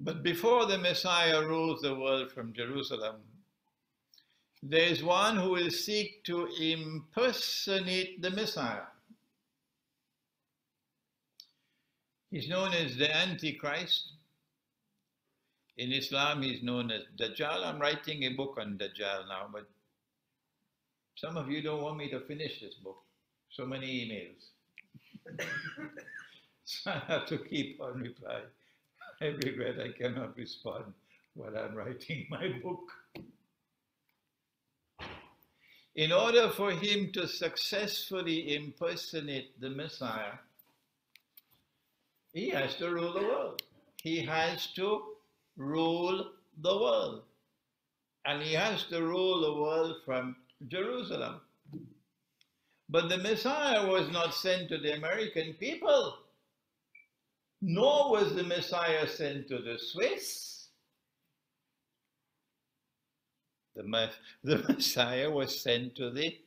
But before the Messiah rules the world from Jerusalem, there is one who will seek to impersonate the Messiah. He's known as the Antichrist. In Islam, he's known as Dajjal. I'm writing a book on Dajjal now, but some of you don't want me to finish this book. So many emails. So I have to keep on replying. I regret I cannot respond while I'm writing my book. In order for him to successfully impersonate the Messiah, he has to rule the world. He has to rule the world. And he has to rule the world from Jerusalem. But the Messiah was not sent to the American people, nor was the Messiah sent to the Swiss. The Messiah was sent to the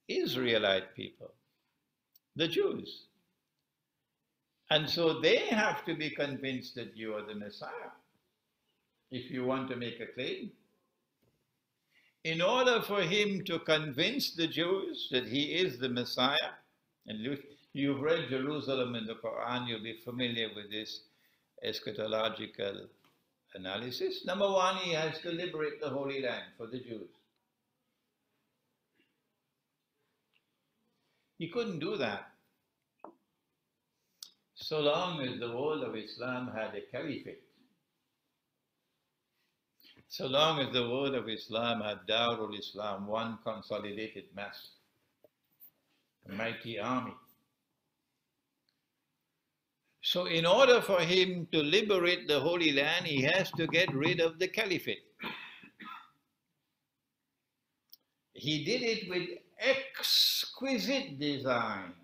Israelite people, the Jews. And so they have to be convinced that you are the Messiah if you want to make a claim. In order for him to convince the Jews that he is the Messiah, and you've read Jerusalem in the Quran, you'll be familiar with this eschatological analysis. Number one, he has to liberate the Holy Land for the Jews. He couldn't do that so long as the world of Islam had a caliphate. So long as the world of Islam had Darul Islam, one consolidated mass, a mighty army. So in order for him to liberate the Holy Land, he has to get rid of the caliphate. He did it with exquisite design.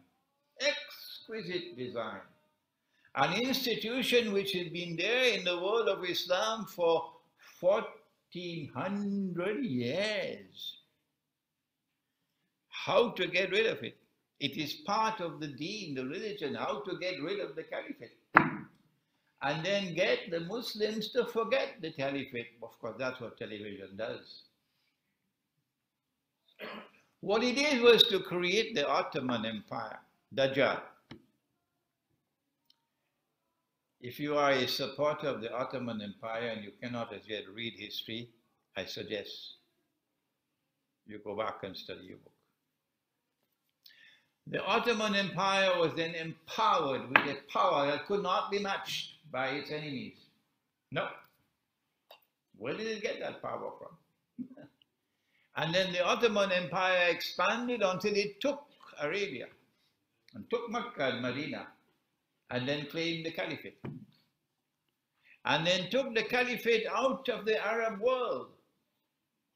Exquisite design. An institution which has been there in the world of Islam for 1400 years. How to get rid of it? It is part of the deen, the religion, how to get rid of the caliphate. And then get the Muslims to forget the caliphate. Of course, that's what television does. What he did was to create the Ottoman Empire, Dajjal. If you are a supporter of the Ottoman Empire and you cannot as yet read history, I suggest you go back and study your book. The Ottoman Empire was then empowered with a power that could not be matched by its enemies. No. Where did it get that power from? And then the Ottoman Empire expanded until it took Arabia and took Mecca and Medina, and then claimed the caliphate. And then took the caliphate out of the Arab world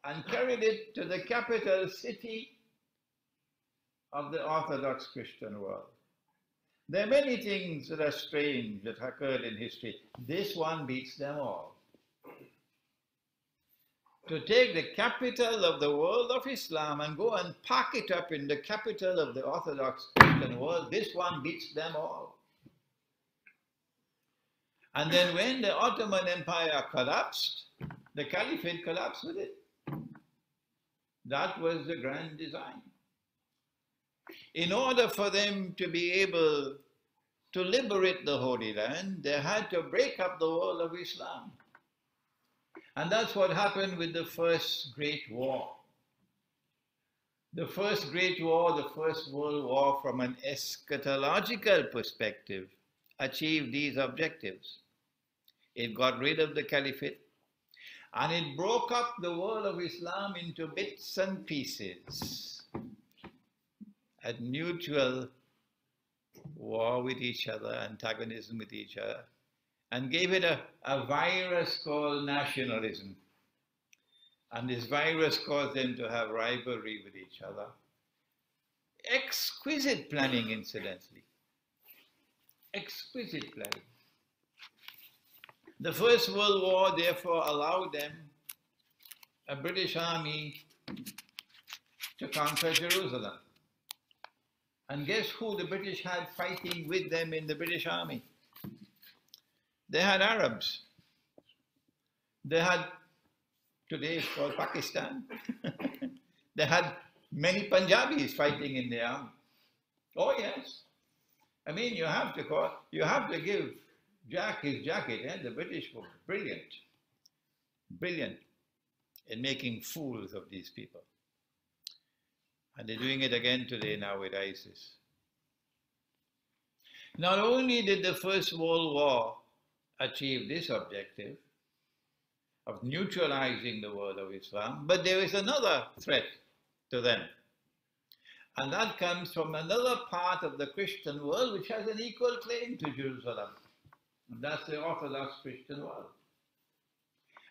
and carried it to the capital city of the Orthodox Christian world. There are many things that are strange that occurred in history. This one beats them all. To take the capital of the world of Islam and go and pack it up in the capital of the Orthodox Christian world, this one beats them all. And then when the Ottoman Empire collapsed, the caliphate collapsed with it. That was the grand design. In order for them to be able to liberate the Holy Land, they had to break up the world of Islam. And that's what happened with the First Great War. The First Great War, the First World War, from an eschatological perspective, achieved these objectives. It got rid of the caliphate, and it broke up the world of Islam into bits and pieces at mutual war with each other, antagonism with each other, and gave it a virus called nationalism. And this virus caused them to have rivalry with each other. Exquisite planning, incidentally. Exquisite planning. The First World War, therefore, allowed them, a British army, to conquer Jerusalem. And guess who the British had fighting with them in the British army? They had Arabs. They had, today it's called Pakistan. They had many Punjabis fighting in the army. Oh yes. I mean, you have to give Jack his jacket. The British were brilliant in making fools of these people. And they're doing it again today now with ISIS. Not only did the First World War achieve this objective of neutralizing the world of Islam, but there is another threat to them. And that comes from another part of the Christian world which has an equal claim to Jerusalem. And that's the Orthodox Christian world.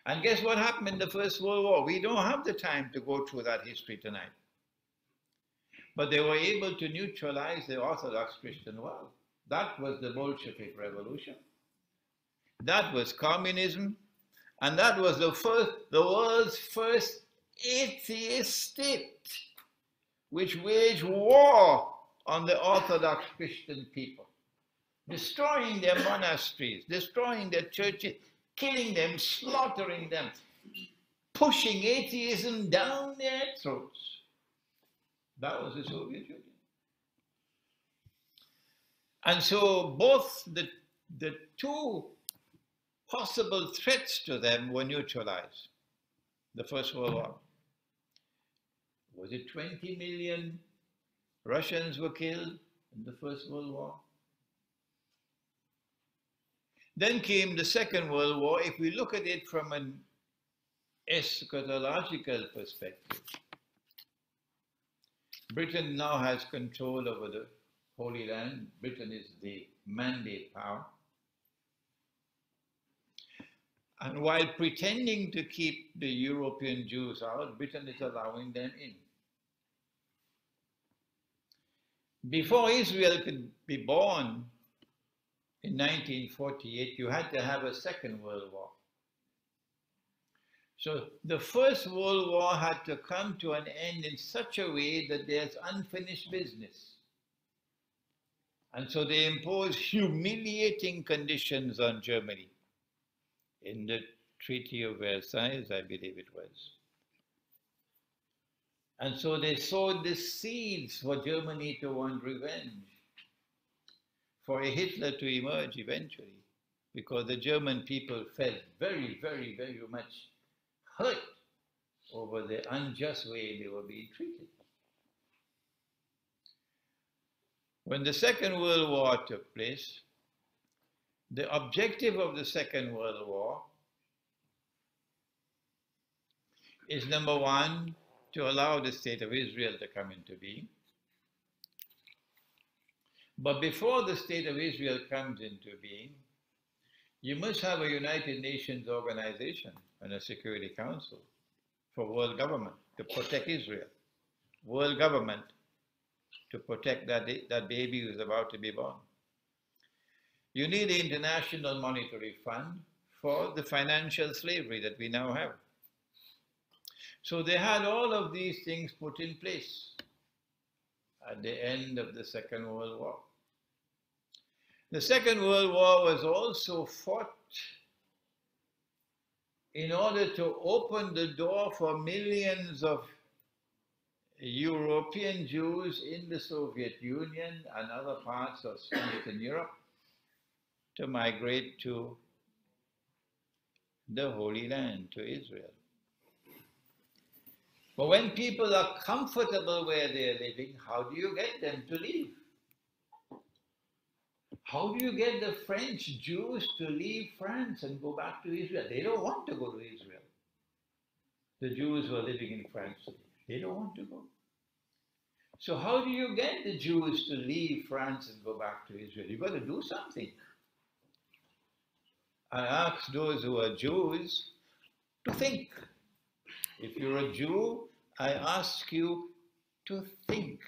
And guess what happened in the First World War? We don't have the time to go through that history tonight. But they were able to neutralize the Orthodox Christian world. That was the Bolshevik Revolution. That was communism. And that was the world's first atheist state, which waged war on the Orthodox Christian people, destroying their monasteries, destroying their churches, killing them, slaughtering them, pushing atheism down their throats. That was the Soviet Union. And so both the two possible threats to them were neutralized. The First World War. Was it 20 million Russians were killed in the First World War? Then came the Second World War. If we look at it from an eschatological perspective, Britain now has control over the Holy Land. Britain is the mandate power. And while pretending to keep the European Jews out, Britain is allowing them in. Before Israel could be born in 1948, you had to have a Second World War. So the First World War had to come to an end in such a way that there's unfinished business. And so they imposed humiliating conditions on Germany in the Treaty of Versailles, I believe it was. And so they sowed the seeds for Germany to want revenge, for a Hitler to emerge eventually, because the German people felt very, very, very much hurt over the unjust way they were being treated. When the Second World War took place, the objective of the Second World War is, number one, to allow the State of Israel to come into being. But before the State of Israel comes into being, you must have a United Nations organization and a Security Council for world government to protect Israel. World government to protect that baby who's about to be born. You need the International Monetary Fund for the financial slavery that we now have. So they had all of these things put in place at the end of the Second World War. The Second World War was also fought in order to open the door for millions of European Jews in the Soviet Union and other parts of Eastern Europe to migrate to the Holy Land, to Israel. But when people are comfortable where they're living, how do you get them to leave? How do you get the French Jews to leave France and go back to Israel? They don't want to go to Israel. The Jews who are living in France today, they don't want to go. So how do you get the Jews to leave France and go back to Israel? You've got to do something. I ask those who are Jews to think. If you're a Jew, I ask you to think.